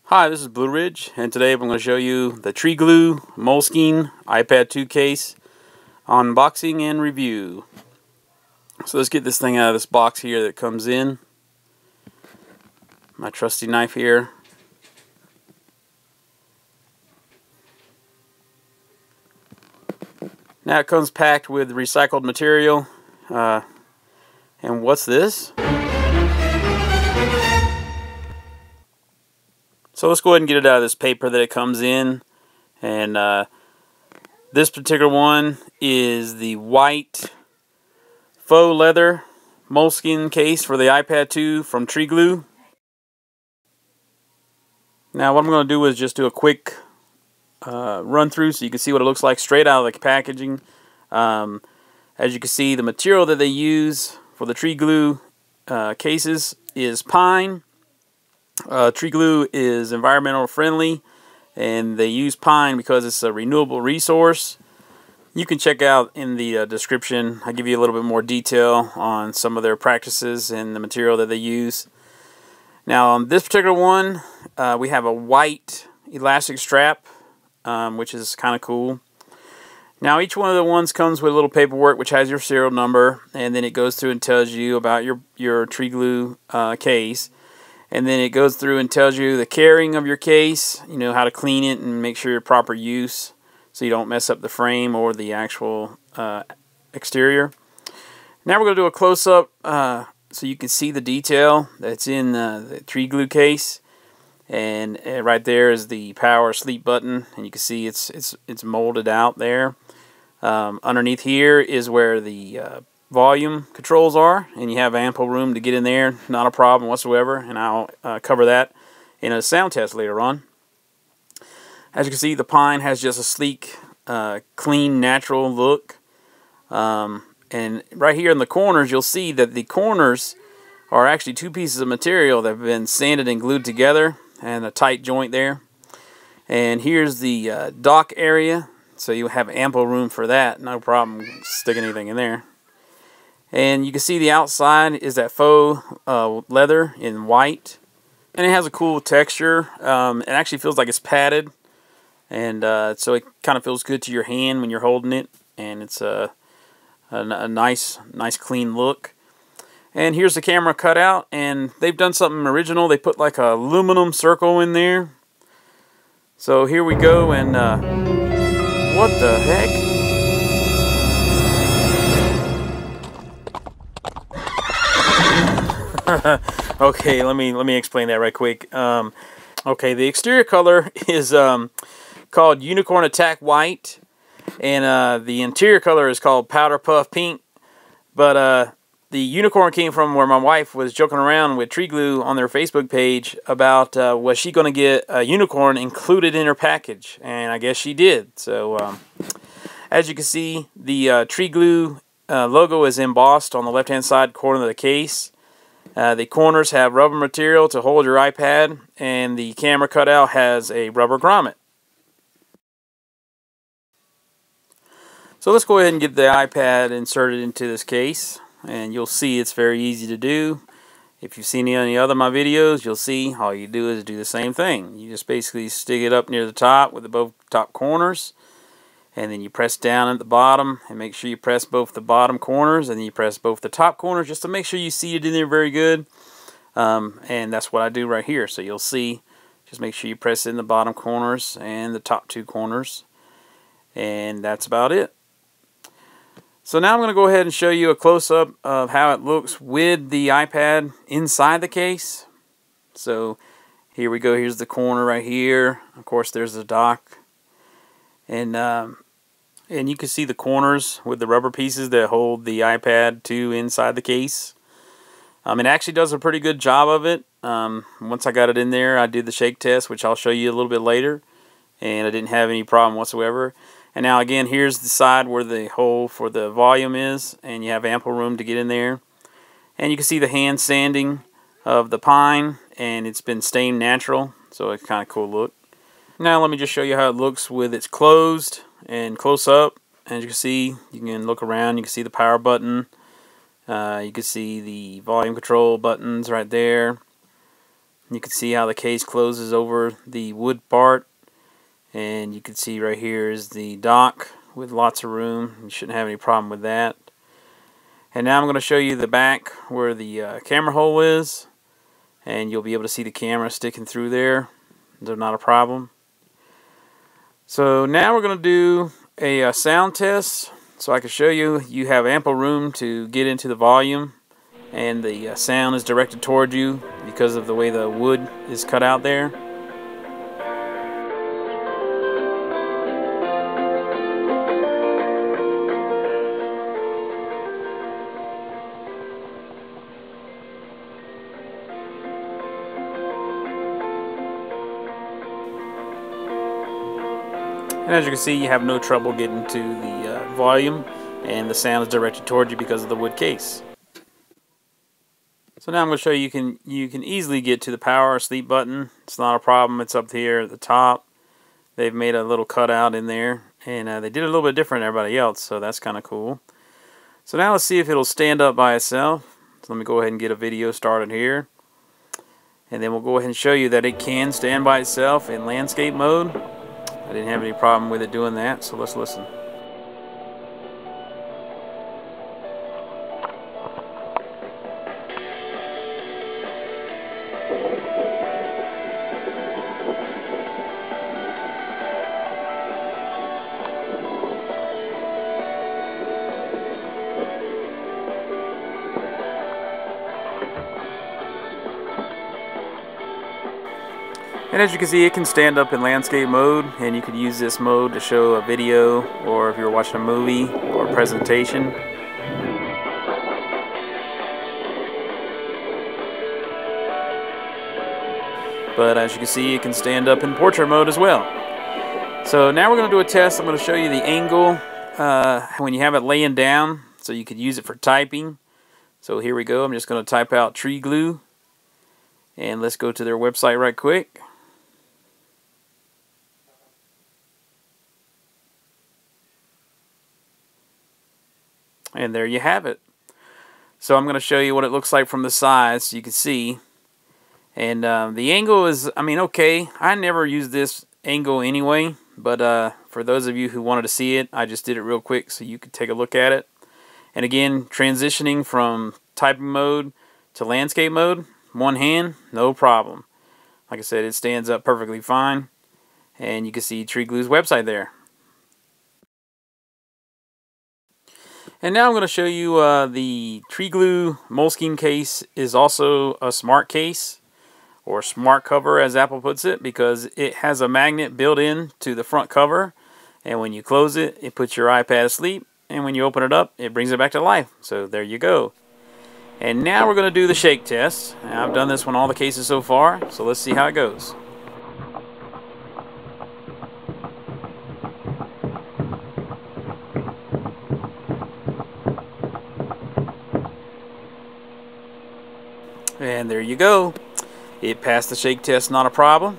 Hi, this is Blue Ridge, and today I'm going to show you the Treegloo Moleskine iPad 2 case unboxing and review. So let's get this thing out of this box here that comes in. My trusty knife here. Now it comes packed with recycled material. And what's this? So let's go ahead and get it out of this paper that it comes in. And this particular one is the white faux leather moleskin case for the iPad 2 from Treegloo. Now what I'm going to do is just do a quick run through so you can see what it looks like straight out of the packaging. As you can see, the material that they use for the Treegloo cases is pine. Treegloo is environmental friendly, and they use pine because it's a renewable resource. You can check out in the description. I give you a little bit more detail on some of their practices and the material that they use. Now on this particular one, we have a white elastic strap, which is kind of cool. Now each one of the ones comes with a little paperwork which has your serial number, and then it goes through and tells you about your Treegloo case. And then it goes through and tells you the carrying of your case, you know, how to clean it and make sure your proper use so you don't mess up the frame or the actual exterior. Now we're going to do a close-up so you can see the detail that's in the Treegloo case. And right there is the power sleep button, and you can see it's molded out there. Underneath here is where the volume controls are, and you have ample room to get in there, not a problem whatsoever, and I'll cover that in a sound test later on. As you can see, the pine has just a sleek, clean, natural look, and right here in the corners you'll see that the corners are actually two pieces of material that have been sanded and glued together, and a tight joint there. And here's the dock area, so you have ample room for that, no problem sticking anything in there. And you can see the outside is that faux leather in white, and it has a cool texture. It actually feels like it's padded, and so it kind of feels good to your hand when you're holding it, and it's a nice clean look. And here's the camera cutout, and they've done something original. They put like a aluminum circle in there. So here we go, and what the heck? Okay, let me explain that right quick. Okay, the exterior color is called Unicorn White, and the interior color is called Powerpuff Pink. But the unicorn came from where my wife was joking around with Treegloo on their Facebook page about was she going to get a unicorn included in her package, and I guess she did. So as you can see, the Treegloo logo is embossed on the left-hand side corner of the case. The corners have rubber material to hold your iPad, and the camera cutout has a rubber grommet. So let's go ahead and get the iPad inserted into this case, and you'll see it's very easy to do. If you've seen any other of my videos, you'll see all you do is do the same thing. You just basically stick it up near the top with both top corners, and then you press down at the bottom, and make sure you press both the bottom corners, and then you press both the top corners just to make sure you see it in there very good. And that's what I do right here. So you'll see, just make sure you press in the bottom corners and the top two corners, and that's about it. So now I'm going to go ahead and show you a close-up of how it looks with the iPad inside the case. So here we go. Here's the corner right here. Of course, there's the dock. And you can see the corners with the rubber pieces that hold the iPad 2 inside the case. It actually does a pretty good job of it. Once I got it in there, I did the shake test, which I'll show you a little bit later, and I didn't have any problem whatsoever. And now again, here's the side where the hole for the volume is, and you have ample room to get in there. And you can see the hand sanding of the pine, and it's been stained natural, so it's kind of cool look. Now let me just show you how it looks with it's closed and close up. As you can see, you can look around, you can see the power button, you can see the volume control buttons right there. You can see how the case closes over the wood part, and you can see right here is the dock with lots of room. You shouldn't have any problem with that. And now I'm going to show you the back where the camera hole is, and you'll be able to see the camera sticking through there. They're not a problem. So now we're going to do a sound test, so I can show you have ample room to get into the volume, and the sound is directed toward you because of the way the wood is cut out there. And as you can see, you have no trouble getting to the volume, and the sound is directed toward you because of the wood case. So now I'm going to show you you can easily get to the power or sleep button. It's not a problem. It's up here at the top. They've made a little cutout in there, and they did it a little bit different than everybody else, so that's kind of cool. So now let's see if it'll stand up by itself. So let me go ahead and get a video started here, and then we'll go ahead and show you that it can stand by itself in landscape mode. I didn't have any problem with it doing that, so let's listen. And as you can see, it can stand up in landscape mode, and you could use this mode to show a video, or if you're watching a movie or a presentation. But as you can see, it can stand up in portrait mode as well. So now we're going to do a test. I'm going to show you the angle when you have it laying down, so you could use it for typing. So here we go. I'm just going to type out Treegloo, and let's go to their website right quick. And there you have it. So I'm going to show you what it looks like from the side so you can see. And the angle is, I mean, okay. I never use this angle anyway, but for those of you who wanted to see it, I just did it real quick so you could take a look at it. And again, transitioning from typing mode to landscape mode, one hand, no problem. Like I said, it stands up perfectly fine. And you can see Treegloo's website there. And now I'm going to show you the Treegloo Moleskine case is also a smart case, or smart cover as Apple puts it, because it has a magnet built in to the front cover, and when you close it, it puts your iPad asleep, and when you open it up, it brings it back to life. So there you go. And now we're going to do the shake test. Now, I've done this on all the cases so far, so let's see how it goes. And there you go. It passed the shake test, not a problem.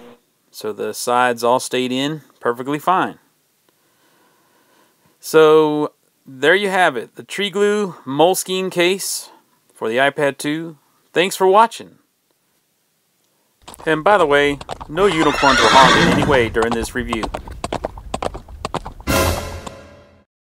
So the sides all stayed in perfectly fine. So there you have it. The Treegloo Moleskine case for the iPad 2. Thanks for watching. And by the way, no unicorns were harmed in any way during this review.